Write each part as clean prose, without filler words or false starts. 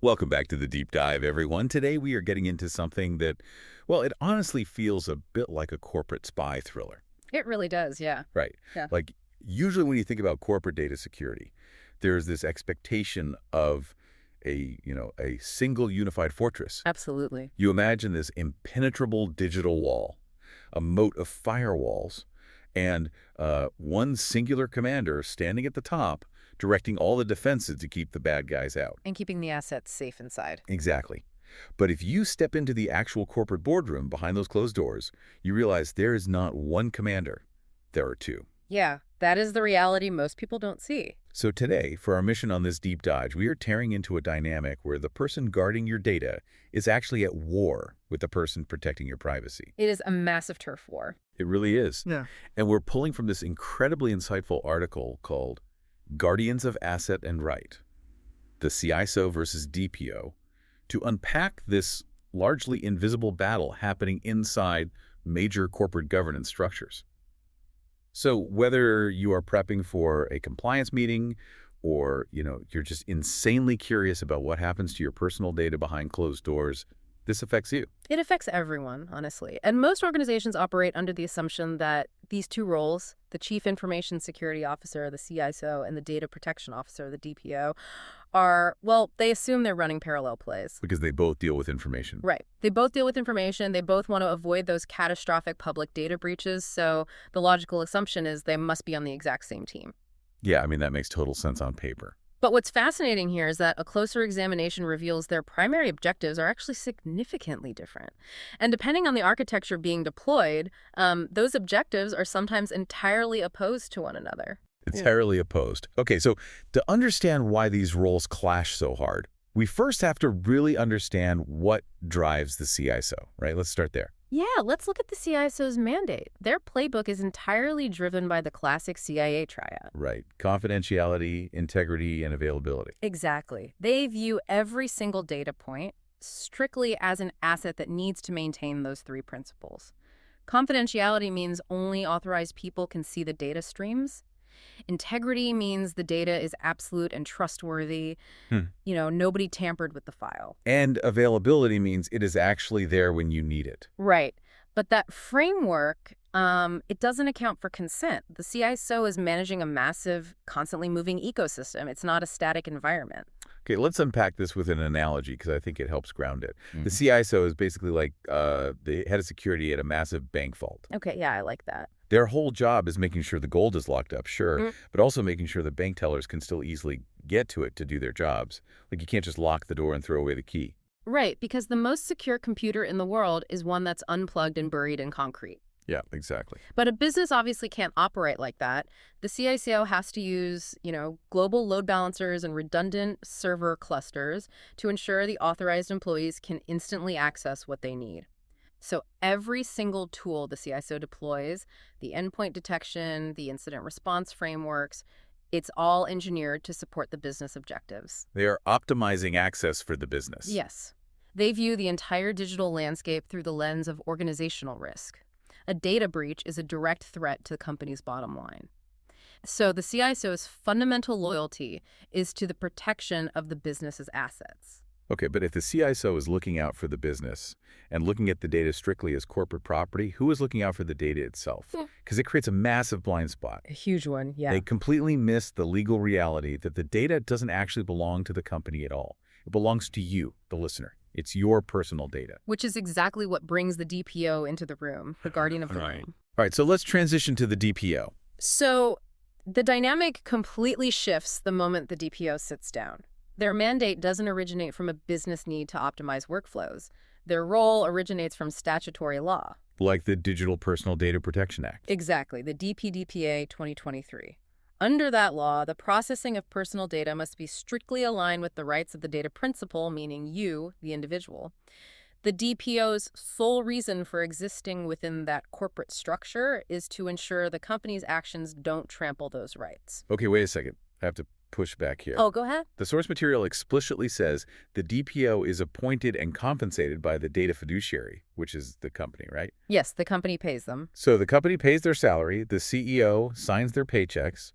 Welcome back to the Deep Dive, everyone. Today we are getting into something that, well, it honestly feels a bit like a corporate spy thriller. It really does, yeah. Right. Yeah. Like, usually when you think about corporate data security, there's this expectation of a single unified fortress. Absolutely. You imagine this impenetrable digital wall, a moat of firewalls, and one singular commander standing at the top directing all the defenses to keep the bad guys out. And keeping the assets safe inside. Exactly. But if you step into the actual corporate boardroom behind those closed doors, you realize there is not one commander. There are two. Yeah, that is the reality most people don't see. So today, for our mission on this deep dive, we are tearing into a dynamic where the person guarding your data is actually at war with the person protecting your privacy. It is a massive turf war. It really is. Yeah. And we're pulling from this incredibly insightful article called Guardians of Asset and Right, the CISO versus DPO, to unpack this largely invisible battle happening inside major corporate governance structures. So whether you are prepping for a compliance meeting or, you're just insanely curious about what happens to your personal data behind closed doors, this affects you. It affects everyone, honestly. And most organizations operate under the assumption that these two roles, the Chief Information Security Officer, the CISO, and the Data Protection Officer, the DPO, they assume they're running parallel plays. Because they both deal with information. Right. They both deal with information. They both want to avoid those catastrophic public data breaches. So the logical assumption is they must be on the exact same team. Yeah, that makes total sense on paper. But what's fascinating here is that a closer examination reveals their primary objectives are actually significantly different. And depending on the architecture being deployed, those objectives are sometimes entirely opposed to one another. Entirely opposed. Okay, so to understand why these roles clash so hard, we first have to really understand what drives the CISO, right? Let's start there. Yeah, let's look at the CISO's mandate. Their playbook is entirely driven by the classic CIA triad. Right. Confidentiality, integrity, and availability. Exactly. They view every single data point strictly as an asset that needs to maintain those three principles. Confidentiality means only authorized people can see the data streams. Integrity means the data is absolute and trustworthy. Nobody tampered with the file. And availability means it is actually there when you need it. Right. But that framework, it doesn't account for consent. The CISO is managing a massive, constantly moving ecosystem. It's not a static environment. Okay, let's unpack this with an analogy because I think it helps ground it. The CISO is basically like the head of security at a massive bank vault. Okay, yeah, I like that. Their whole job is making sure the gold is locked up, sure, but also making sure the bank tellers can still easily get to it to do their jobs. Like you can't just lock the door and throw away the key. Right, because the most secure computer in the world is one that's unplugged and buried in concrete. Yeah, exactly. But a business obviously can't operate like that. The CISO has to use, global load balancers and redundant server clusters to ensure the authorized employees can instantly access what they need. So every single tool the CISO deploys, the endpoint detection, the incident response frameworks, it's all engineered to support the business objectives. They are optimizing access for the business. Yes. They view the entire digital landscape through the lens of organizational risk. A data breach is a direct threat to the company's bottom line. So the CISO's fundamental loyalty is to the protection of the business's assets. Okay, but if the CISO is looking out for the business and looking at the data strictly as corporate property, who is looking out for the data itself? Because it creates a massive blind spot. A huge one, yeah. They completely miss the legal reality that the data doesn't actually belong to the company at all. It belongs to you, the listener. It's your personal data. Which is exactly what brings the DPO into the room, the guardian of the room. All right, so let's transition to the DPO. So the dynamic completely shifts the moment the DPO sits down. Their mandate doesn't originate from a business need to optimize workflows. Their role originates from statutory law. Like the Digital Personal Data Protection Act. Exactly, the DPDPA 2023. Under that law, the processing of personal data must be strictly aligned with the rights of the data principal, meaning you, the individual. The DPO's sole reason for existing within that corporate structure is to ensure the company's actions don't trample those rights. Okay, wait a second. I have to push back here. Oh, go ahead. The source material explicitly says the DPO is appointed and compensated by the data fiduciary, which is the company, right? Yes, the company pays them. So the company pays their salary, the CEO signs their paychecks,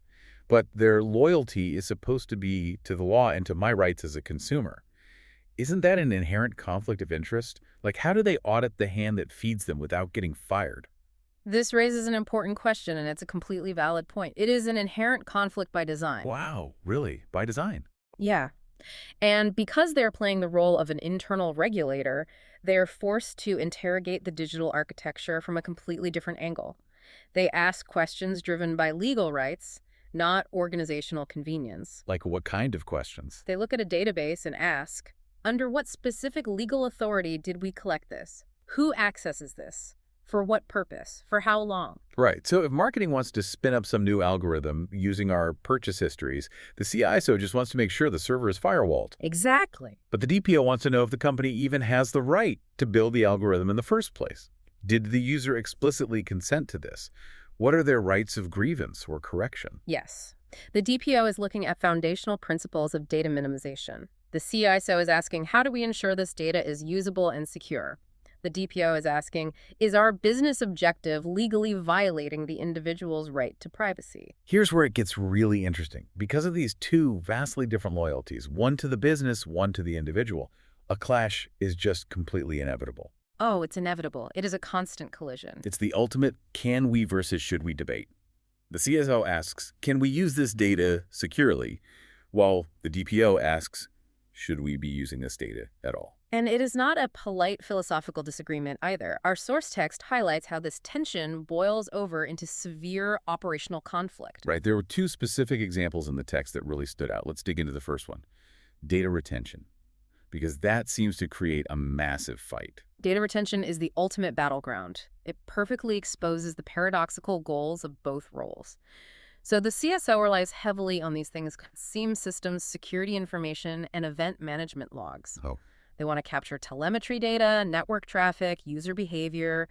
but their loyalty is supposed to be to the law and to my rights as a consumer. Isn't that an inherent conflict of interest? Like, how do they audit the hand that feeds them without getting fired? This raises an important question, and it's a completely valid point. It is an inherent conflict by design. Wow, really? By design? Yeah. And because they're playing the role of an internal regulator, they're forced to interrogate the digital architecture from a completely different angle. They ask questions driven by legal rights, not organizational convenience. Like, what kind of questions? They look at a database and ask, under what specific legal authority did we collect this? Who accesses this? For what purpose? For how long? Right. So if marketing wants to spin up some new algorithm using our purchase histories, the CISO just wants to make sure the server is firewalled. Exactly. But the DPO wants to know if the company even has the right to build the algorithm in the first place. Did the user explicitly consent to this? What are their rights of grievance or correction? Yes. The DPO is looking at foundational principles of data minimization. The CISO is asking, how do we ensure this data is usable and secure? The DPO is asking, is our business objective legally violating the individual's right to privacy? Here's where it gets really interesting. Because of these two vastly different loyalties, one to the business, one to the individual, a clash is just completely inevitable. Oh, it's inevitable. It is a constant collision. It's the ultimate can we versus should we debate. The CISO asks, can we use this data securely? While the DPO asks, should we be using this data at all? And it is not a polite philosophical disagreement either. Our source text highlights how this tension boils over into severe operational conflict. Right. There were two specific examples in the text that really stood out. Let's dig into the first one. Data retention. Because that seems to create a massive fight. Data retention is the ultimate battleground. It perfectly exposes the paradoxical goals of both roles. So the CSO relies heavily on these things: SIEM systems, security information, and event management logs. Oh. They want to capture telemetry data, network traffic, user behavior,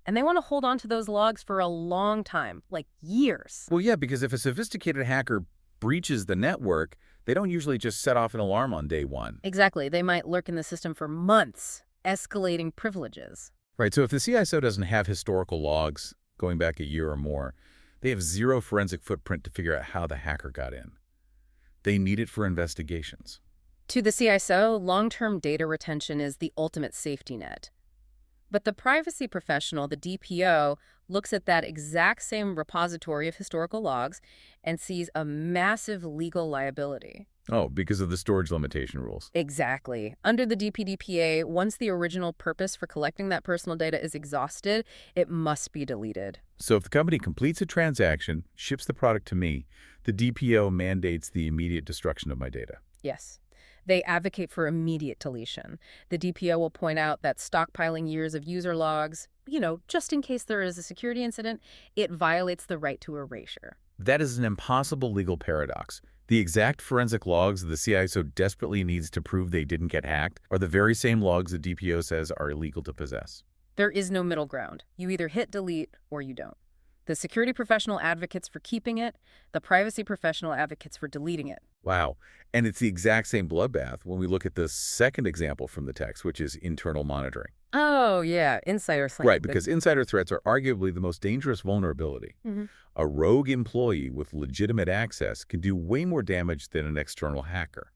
and they want to hold on to those logs for a long time, like years. Well, yeah, because if a sophisticated hacker breaches the network, they don't usually just set off an alarm on day one. Exactly. They might lurk in the system for months, escalating privileges. Right, so if the CISO doesn't have historical logs going back a year or more, they have zero forensic footprint to figure out how the hacker got in. They need it for investigations. To the CISO, long-term data retention is the ultimate safety net. But the privacy professional, the DPO, looks at that exact same repository of historical logs and sees a massive legal liability. Oh, because of the storage limitation rules. Exactly. Under the DPDPA, once the original purpose for collecting that personal data is exhausted, it must be deleted. So if the company completes a transaction, ships the product to me, the DPO mandates the immediate destruction of my data. Yes. They advocate for immediate deletion. The DPO will point out that stockpiling years of user logs, just in case there is a security incident, it violates the right to erasure. That is an impossible legal paradox. The exact forensic logs the CISO desperately needs to prove they didn't get hacked are the very same logs the DPO says are illegal to possess. There is no middle ground. You either hit delete or you don't. The security professional advocates for keeping it. The privacy professional advocates for deleting it. Wow. And it's the exact same bloodbath when we look at the second example from the text, which is internal monitoring. Oh, yeah, insider slam. Right, because insider threats are arguably the most dangerous vulnerability. A rogue employee with legitimate access can do way more damage than an external hacker.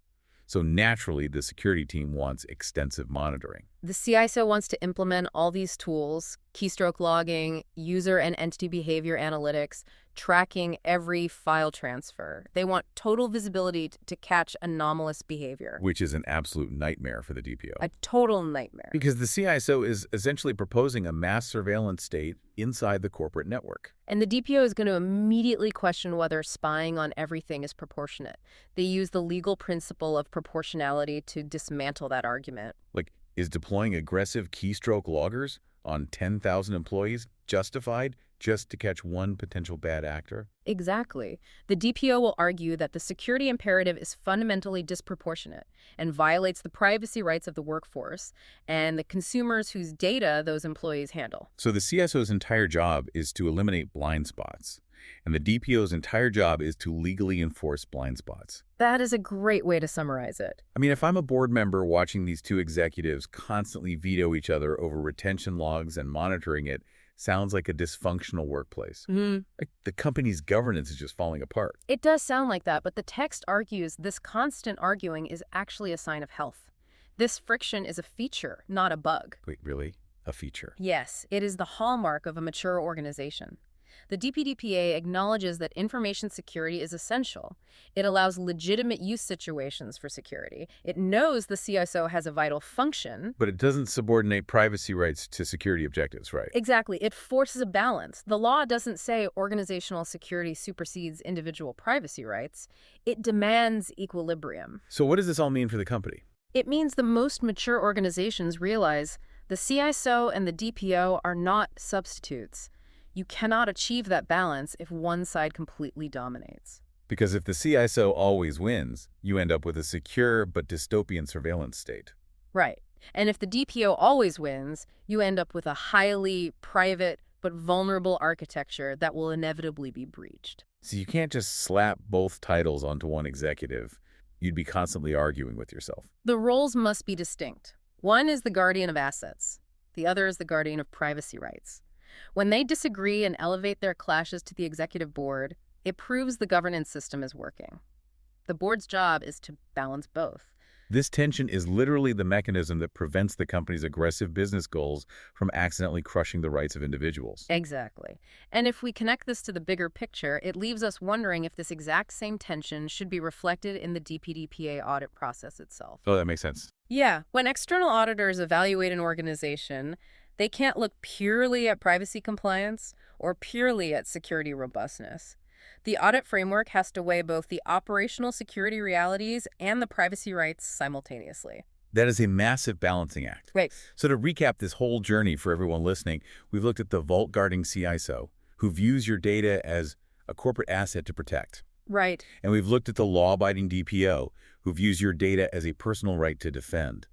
So naturally, the security team wants extensive monitoring. The CISO wants to implement all these tools: keystroke logging, user and entity behavior analytics, tracking every file transfer. They want total visibility to catch anomalous behavior. Which is an absolute nightmare for the DPO. A total nightmare. Because the CISO is essentially proposing a mass surveillance state inside the corporate network. And the DPO is going to immediately question whether spying on everything is proportionate. They use the legal principle of proportionality to dismantle that argument. Like, is deploying aggressive keystroke loggers on 10,000 employees justified just to catch one potential bad actor? Exactly. The DPO will argue that the security imperative is fundamentally disproportionate and violates the privacy rights of the workforce and the consumers whose data those employees handle. So the CISO's entire job is to eliminate blind spots, and the DPO's entire job is to legally enforce blind spots. That is a great way to summarize it. I mean, if I'm a board member watching these two executives constantly veto each other over retention logs and monitoring it, sounds like a dysfunctional workplace. Like the company's governance is just falling apart. It does sound like that, but the text argues this constant arguing is actually a sign of health. This friction is a feature, not a bug. Wait, really? A feature? Yes, it is the hallmark of a mature organization. The DPDPA acknowledges that information security is essential. It allows legitimate use situations for security. It knows the CISO has a vital function. But it doesn't subordinate privacy rights to security objectives, right? Exactly. It forces a balance. The law doesn't say organizational security supersedes individual privacy rights. It demands equilibrium. So what does this all mean for the company? It means the most mature organizations realize the CISO and the DPO are not substitutes. You cannot achieve that balance if one side completely dominates. Because if the CISO always wins, you end up with a secure but dystopian surveillance state. Right. And if the DPO always wins, you end up with a highly private but vulnerable architecture that will inevitably be breached. So you can't just slap both titles onto one executive. You'd be constantly arguing with yourself. The roles must be distinct. One is the guardian of assets. The other is the guardian of privacy rights. When they disagree and elevate their clashes to the executive board, it proves the governance system is working. The board's job is to balance both. This tension is literally the mechanism that prevents the company's aggressive business goals from accidentally crushing the rights of individuals. Exactly. And if we connect this to the bigger picture, it leaves us wondering if this exact same tension should be reflected in the DPDPA audit process itself. Oh, that makes sense. Yeah. When external auditors evaluate an organization, they can't look purely at privacy compliance or purely at security robustness. The audit framework has to weigh both the operational security realities and the privacy rights simultaneously. That is a massive balancing act. Right. So to recap this whole journey for everyone listening, we've looked at the vault-guarding CISO, who views your data as a corporate asset to protect. Right. And we've looked at the law-abiding DPO, who views your data as a personal right to defend.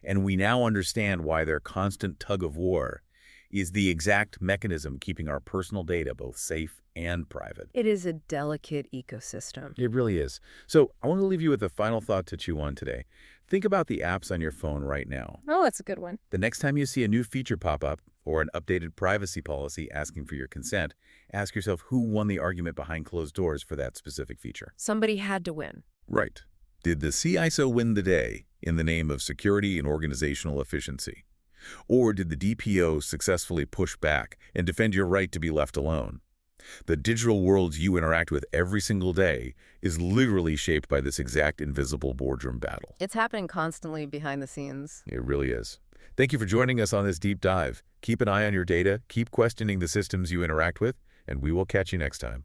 And we now understand why their constant tug-of-war is the exact mechanism keeping our personal data both safe and private. It is a delicate ecosystem. It really is. So I want to leave you with a final thought to chew on today. Think about the apps on your phone right now. Oh, that's a good one. The next time you see a new feature pop up or an updated privacy policy asking for your consent, ask yourself who won the argument behind closed doors for that specific feature. Somebody had to win. Right. Did the CISO win the day in the name of security and organizational efficiency? Or did the DPO successfully push back and defend your right to be left alone? The digital worlds you interact with every single day is literally shaped by this exact invisible boardroom battle. It's happening constantly behind the scenes. It really is. Thank you for joining us on this deep dive. Keep an eye on your data, keep questioning the systems you interact with, and we will catch you next time.